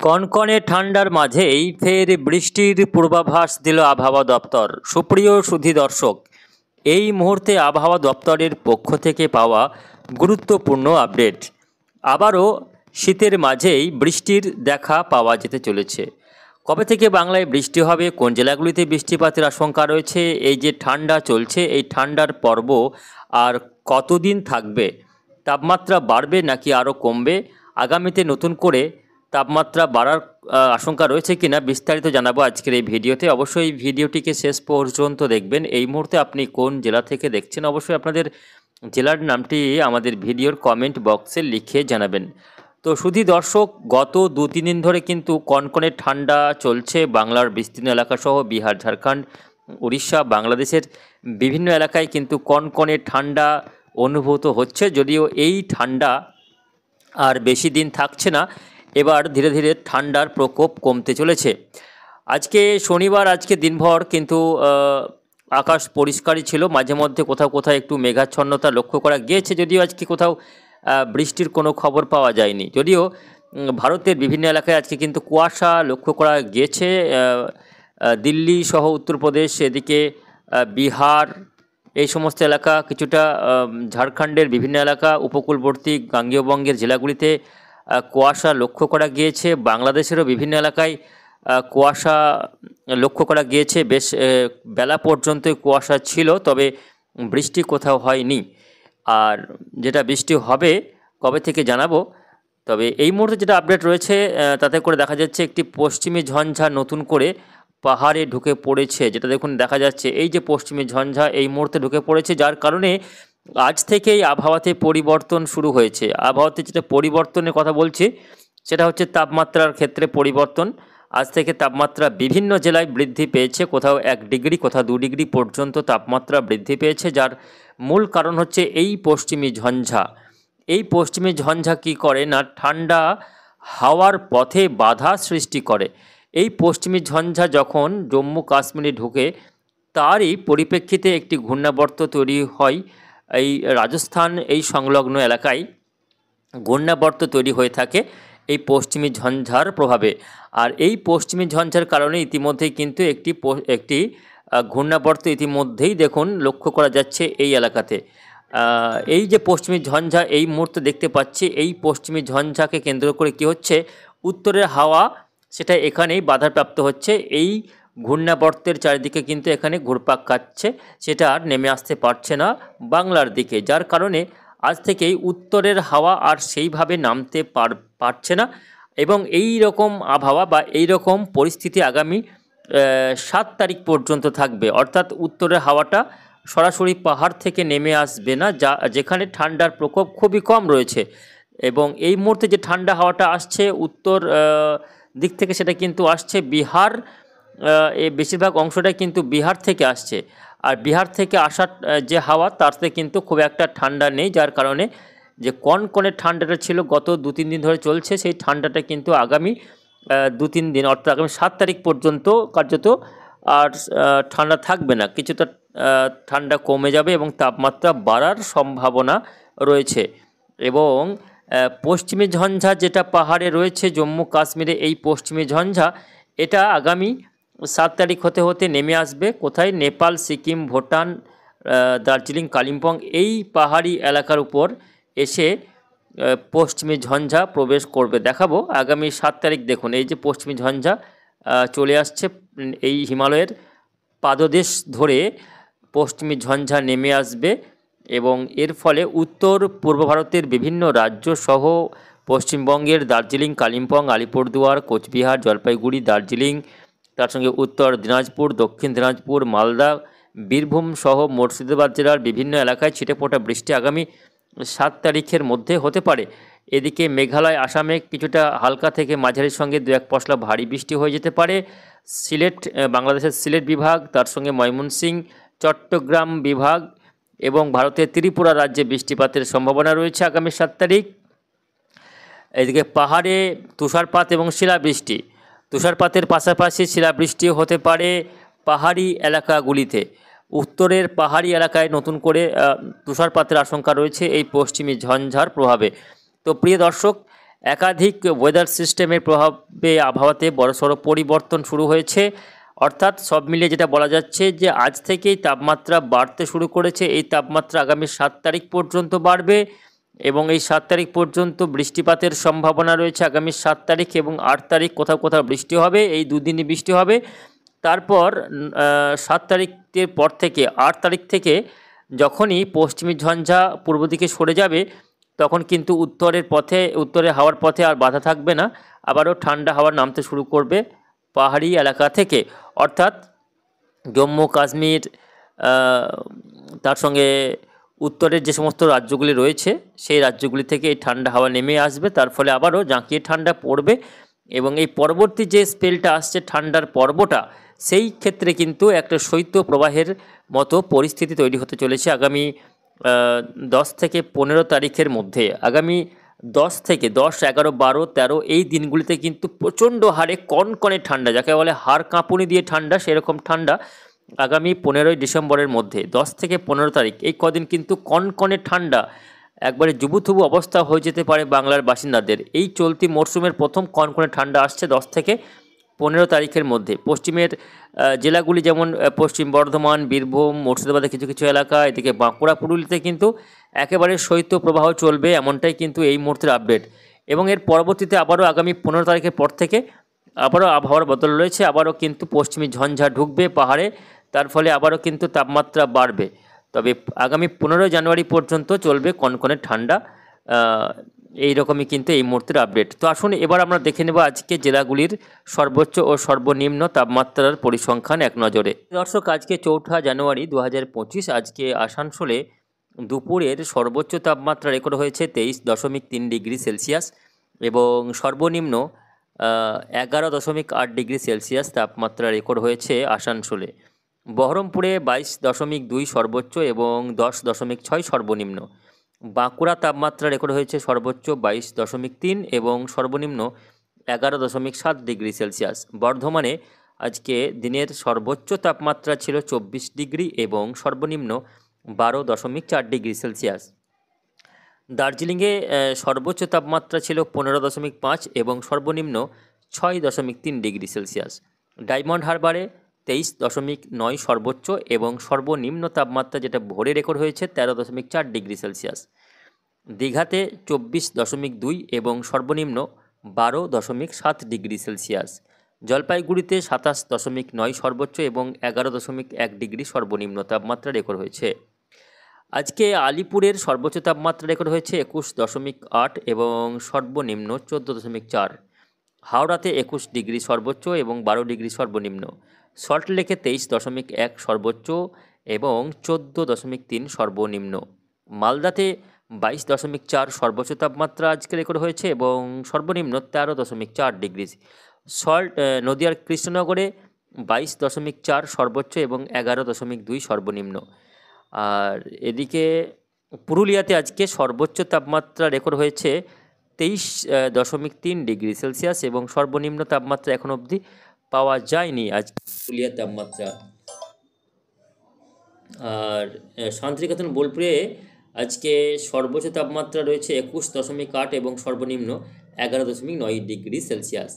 কনকনে ঠান্ডার মাঝেই ফের বৃষ্টির পূর্বাভাস দিল আবহাওয়া দপ্তর। সুপ্রিয় সুধী দর্শক, এই মুহূর্তে আবহাওয়া দপ্তরের পক্ষ থেকে পাওয়া গুরুত্বপূর্ণ আপডেট। আবারও শীতের মাঝেই বৃষ্টির দেখা পাওয়া যেতে চলেছে। কবে থেকে বাংলায় বৃষ্টি হবে, কোন জেলাগুলিতে বৃষ্টিপাতের আশঙ্কা রয়েছে, এই যে ঠান্ডা চলছে এই ঠান্ডার পর্ব আর কতদিন থাকবে, তাপমাত্রা বাড়বে নাকি আরও কমবে, আগামীতে নতুন করে তাপমাত্রা বাড়ার আশঙ্কা রয়েছে কিনা বিস্তারিত জানাবো আজকের এই ভিডিওতে। অবশ্যই এই ভিডিওটিকে শেষ পর্যন্ত দেখবেন। এই মুহূর্তে আপনি কোন জেলা থেকে দেখছেন অবশ্যই আপনাদের জেলার নামটি আমাদের ভিডিওর কমেন্ট বক্সে লিখে জানাবেন। তো শুধু দর্শক, গত 2-3 দিন ধরে কিন্তু কনকনে ঠান্ডা চলছে বাংলার বিস্তীর্ণ এলাকাসহ বিহার, ঝাড়খণ্ড, উড়িষ্যা, বাংলাদেশের বিভিন্ন এলাকায় কিন্তু কনকনে ঠান্ডা অনুভূত হচ্ছে। যদিও এই ঠান্ডা আর বেশি দিন থাকছে না, এবার ধীরে ধীরে ঠান্ডার প্রকোপ কমতে চলেছে। আজকে শনিবার, আজকে দিনভর কিন্তু আকাশ পরিষ্কারই ছিল, মাঝে মধ্যে কোথাও কোথাও একটু মেঘাচ্ছন্নতা লক্ষ্য করা গিয়েছে। যদিও আজকে কোথাও বৃষ্টির কোনো খবর পাওয়া যায়নি। যদিও ভারতের বিভিন্ন এলাকায় আজকে কিন্তু কুয়াশা লক্ষ্য করা গিয়েছে। দিল্লি সহ উত্তরপ্রদেশ, এদিকে বিহার, এই সমস্ত এলাকা, কিছুটা ঝাড়খণ্ডের বিভিন্ন এলাকা, উপকূলবর্তী গাঙ্গেয়বঙ্গের জেলাগুলিতে কুয়াশা লক্ষ্য করা গিয়েছে। বাংলাদেশেরও বিভিন্ন এলাকায় কুয়াশা লক্ষ্য করা গিয়েছে। বেশ বেলা পর্যন্তই কুয়াশা ছিল, তবে বৃষ্টি কোথাও হয়নি। আর যেটা বৃষ্টি হবে কবে থেকে জানাবো। তবে এই মুহূর্তে যেটা আপডেট রয়েছে তাতে করে দেখা যাচ্ছে একটি পশ্চিমী ঝঞ্ঝা নতুন করে পাহাড়ে ঢুকে পড়েছে। যেটা দেখুন দেখা যাচ্ছে, এই যে পশ্চিমী ঝঞ্ঝা এই মুহূর্তে ঢুকে পড়েছে, যার কারণে আজ থেকেই আবহাওয়াতে পরিবর্তন শুরু হয়েছে। আবহাওয়াতে যেটা পরিবর্তনের কথা বলছি সেটা হচ্ছে তাপমাত্রার ক্ষেত্রে পরিবর্তন। আজ থেকে তাপমাত্রা বিভিন্ন জেলায় বৃদ্ধি পেয়েছে, কোথাও 1 ডিগ্রি, কোথাও 2 ডিগ্রি পর্যন্ত তাপমাত্রা বৃদ্ধি পেয়েছে, যার মূল কারণ হচ্ছে এই পশ্চিমী ঝঞ্ঝা। এই পশ্চিমী ঝঞ্ঝা কী করে না, ঠান্ডা হাওয়ার পথে বাধা সৃষ্টি করে। এই পশ্চিমী ঝঞ্ঝা যখন জম্মু কাশ্মীরে ঢুকে, তারই পরিপ্রেক্ষিতে একটি ঘূর্ণাবর্ত তৈরি হয়। এই রাজস্থান, এই সংলগ্ন এলাকায় ঘূর্ণাবর্ত তৈরি হয়ে থাকে এই পশ্চিমী ঝঞ্ঝার প্রভাবে। আর এই পশ্চিমী ঝঞ্ঝার কারণে ইতিমধ্যেই কিন্তু একটি ঘূর্ণাবর্ত ইতিমধ্যেই দেখুন লক্ষ্য করা যাচ্ছে এই এলাকাতে। এই যে পশ্চিমী ঝঞ্ঝা এই মুহূর্তে দেখতে পাচ্ছি, এই পশ্চিমী ঝঞ্ঝাকে কেন্দ্র করে কি হচ্ছে, উত্তরের হাওয়া সেটা এখানেই বাধাপ্রাপ্ত হচ্ছে। এই ঘূর্ণাবর্তের চারিদিকে কিন্তু এখানে ঘুরপাক খাচ্ছে, সেটা আর নেমে আসতে পারছে না বাংলার দিকে, যার কারণে আজ থেকেই উত্তরের হাওয়া আর সেইভাবে নামতে পারছে না। এবং এই রকম আবহাওয়া বা এই রকম পরিস্থিতি আগামী 7 তারিখ পর্যন্ত থাকবে। অর্থাৎ উত্তরের হাওয়াটা সরাসরি পাহাড় থেকে নেমে আসবে না, যেখানে ঠান্ডার প্রকোপ খুবই কম রয়েছে। এবং এই মুহূর্তে যে ঠান্ডা হাওয়াটা আসছে উত্তর দিক থেকে, সেটা কিন্তু আসছে বিহার, এই বেশিরভাগ অংশটাই কিন্তু বিহার থেকে আসছে। আর বিহার থেকে আসার যে হাওয়া তাতে কিন্তু খুব একটা ঠান্ডা নেই, যার কারণে যে কনকনে ঠান্ডাটা ছিল গত 2-3 দিন ধরে চলছে, সেই ঠান্ডাটা কিন্তু আগামী 2-3 দিন অর্থাৎ আগামী 7 তারিখ পর্যন্ত কার্যত আর ঠান্ডা থাকবে না। কিছুটা ঠান্ডা কমে যাবে এবং তাপমাত্রা বাড়ার সম্ভাবনা রয়েছে। এবং পশ্চিমী ঝঞ্ঝা যেটা পাহাড়ে রয়েছে জম্মু কাশ্মীরে, এই পশ্চিমী ঝঞ্ঝা এটা আগামী 7 তারিখ হতে হতে নেমে আসবে কোথায়, নেপাল, সিকিম, ভুটান, দার্জিলিং, কালিম্পং এই পাহাড়ি এলাকার উপর এসে পশ্চিমী ঝঞ্ঝা প্রবেশ করবে। দেখাবো আগামী 7 তারিখ। দেখুন এই যে পশ্চিমী ঝঞ্ঝা চলে আসছে, এই হিমালয়ের পাদদেশ ধরে পশ্চিমী ঝঞ্ঝা নেমে আসবে এবং এর ফলে উত্তর পূর্ব ভারতের বিভিন্ন রাজ্য সহ পশ্চিমবঙ্গের দার্জিলিং, কালিম্পং, আলিপুরদুয়ার, কোচবিহার, জলপাইগুড়ি, দার্জিলিং, তার সঙ্গে উত্তর দিনাজপুর, দক্ষিণ দিনাজপুর, মালদা, বীরভূম সহ মুর্শিদাবাদ জেলার বিভিন্ন এলাকায় ছিটেফোঁটা বৃষ্টি আগামী 7 তারিখের মধ্যে হতে পারে। এদিকে মেঘালয়, আসামে কিছুটা হালকা থেকে মাঝারির সঙ্গে 2-1 পশলা ভারী বৃষ্টি হয়ে যেতে পারে। সিলেট, বাংলাদেশের সিলেট বিভাগ, তার সঙ্গে ময়মনসিংহ, চট্টগ্রাম বিভাগ এবং ভারতের ত্রিপুরা রাজ্যে বৃষ্টিপাতের সম্ভাবনা রয়েছে আগামী 7 তারিখ। এদিকে পাহাড়ে তুষারপাত এবং শিলাবৃষ্টি, তুষারপাতের পাশাপাশি শিলাবৃষ্টিও হতে পারে পাহাড়ি এলাকাগুলিতে। উত্তরের পাহাড়ি এলাকায় নতুন করে তুষারপাতের আশঙ্কা রয়েছে এই পশ্চিমী ঝঞ্ঝার প্রভাবে। তো প্রিয় দর্শক, একাধিক ওয়েদার সিস্টেমের প্রভাবে আবহাওয়াতে বড়সড় পরিবর্তন শুরু হয়েছে। অর্থাৎ সব মিলিয়ে যেটা বলা যাচ্ছে যে আজ থেকেই তাপমাত্রা বাড়তে শুরু করেছে। এই তাপমাত্রা আগামী 7 তারিখ পর্যন্ত বাড়বে এবং এই 7 তারিখ পর্যন্ত বৃষ্টিপাতের সম্ভাবনা রয়েছে। আগামী 7 তারিখ এবং 8 তারিখ কোথাও কোথাও বৃষ্টি হবে, এই দুদিনই বৃষ্টি হবে। তারপর 7 তারিখের পর থেকে 8 তারিখ থেকে যখনই পশ্চিমী ঝঞ্ঝা পূর্ব দিকে সরে যাবে, তখন কিন্তু উত্তরে হাওয়ার পথে আর বাধা থাকবে না। আবারও ঠান্ডা হাওয়া নামতে শুরু করবে পাহাড়ি এলাকা থেকে, অর্থাৎ জম্মু কাশ্মীর, তার সঙ্গে উত্তরের যে সমস্ত রাজ্যগুলি রয়েছে সেই রাজ্যগুলি থেকে এই ঠান্ডা হাওয়া নেমে আসবে। তার ফলে আবারও জাঁকিয়ে ঠান্ডা পড়বে এবং এই পরবর্তী যে স্পেলটা আসছে ঠান্ডার পর্বটা, সেই ক্ষেত্রে কিন্তু একটা শৈত্য প্রবাহের মতো পরিস্থিতি তৈরি হতে চলেছে আগামী 10 থেকে 15 তারিখের মধ্যে। আগামী 10 থেকে 10, 11, 12, 13 এই দিনগুলিতে কিন্তু প্রচণ্ড হারে কনকনে ঠান্ডা, যাকে বলে হাড় কাঁপুনি দিয়ে ঠান্ডা, সেরকম ঠান্ডা আগামী 15ই ডিসেম্বরের মধ্যে 10 থেকে 15 তারিখ এই কদিন কিন্তু কনকনে ঠান্ডা, একবারে জুবুথুবু অবস্থা হয়ে যেতে পারে বাংলার বাসিন্দাদের। এই চলতি মরশুমের প্রথম কনকনে ঠান্ডা আসছে 10 থেকে 15 তারিখের মধ্যে। পশ্চিমের জেলাগুলি যেমন পশ্চিম বর্ধমান, বীরভূম, মুর্শিদাবাদের কিছু কিছু এলাকা, এদিকে বাঁকুড়া, পুরুলিয়াতে কিন্তু একেবারে শৈত্য প্রবাহ চলবে, এমনটাই কিন্তু এই মুহূর্তের আপডেট। এবং এর পরবর্তীতে আবারও আগামী 15 তারিখের পর থেকে আবারও আবহাওয়ার বদল রয়েছে, আবারও কিন্তু পশ্চিমী ঝঞ্ঝা ঢুকবে পাহাড়ে, তার ফলে আবারও কিন্তু তাপমাত্রা বাড়বে। তবে আগামী 15 জানুয়ারি পর্যন্ত চলবে কনকনে ঠান্ডা। এই রকমই কিন্তু এই মুহূর্তের আপডেট। তো আসুন এবার আমরা দেখে নেব আজকে জেলাগুলির সর্বোচ্চ ও সর্বনিম্ন তাপমাত্রার পরিসংখ্যান এক নজরে। দর্শক, আজকে 4 জানুয়ারি 2025, আজকে আসানসোলে দুপুরের সর্বোচ্চ তাপমাত্রা রেকর্ড হয়েছে 23.3 ডিগ্রি সেলসিয়াস এবং সর্বনিম্ন 11.8 ডিগ্রি সেলসিয়াস তাপমাত্রা রেকর্ড হয়েছে আসানসোলে। বহরমপুরে 22.2 সর্বোচ্চ এবং 10.6 সর্বনিম্ন। বাঁকুড়া তাপমাত্রা রেকর্ড হয়েছে সর্বোচ্চ 22.3 এবং সর্বনিম্ন 11.7 ডিগ্রি সেলসিয়াস। বর্ধমানে আজকে দিনের সর্বোচ্চ তাপমাত্রা ছিল 24 ডিগ্রি এবং সর্বনিম্ন 12.4 ডিগ্রি সেলসিয়াস। দার্জিলিংয়ে সর্বোচ্চ তাপমাত্রা ছিল 15.5 এবং সর্বনিম্ন 6.3 ডিগ্রি সেলসিয়াস। ডায়মন্ড হারবারে 23.9 সর্বোচ্চ এবং সর্বনিম্ন তাপমাত্রা যেটা ভোরে রেকর্ড হয়েছে 13.4 ডিগ্রি সেলসিয়াস। দীঘাতে 24.2 এবং সর্বনিম্ন 12.7 ডিগ্রি সেলসিয়াস। জলপাইগুড়িতে 27.9 সর্বোচ্চ এবং 11.1 ডিগ্রি সর্বনিম্ন তাপমাত্রা রেকর্ড হয়েছে। আজকে আলিপুরের সর্বোচ্চ তাপমাত্রা রেকর্ড হয়েছে 21.8 এবং সর্বনিম্ন 14.4। হাওড়াতে 21 ডিগ্রি সর্বোচ্চ এবং 12 ডিগ্রি সর্বনিম্ন। সল্টলেকে 23.1 সর্বোচ্চ এবং 14.3 সর্বনিম্ন। মালদাতে 22.4 সর্বোচ্চ তাপমাত্রা আজকে রেকর্ড হয়েছে এবং সর্বনিম্ন 13.4 ডিগ্রি। নদিয়ার কৃষ্ণনগরে 22.4 সর্বোচ্চ এবং 11.2 সর্বনিম্ন। আর এদিকে পুরুলিয়াতে আজকে সর্বোচ্চ তাপমাত্রা রেকর্ড হয়েছে 23.3 ডিগ্রি সেলসিয়াস এবং সর্বনিম্ন তাপমাত্রা এখনো অবধি পাওয়া যায়নি আজ পুরুলিয়ার তাপমাত্রা। আর শান্তিনিকেতন বোলপুরে আজকে সর্বোচ্চ তাপমাত্রা রয়েছে 21.8 এবং সর্বনিম্ন 11.9 ডিগ্রি সেলসিয়াস।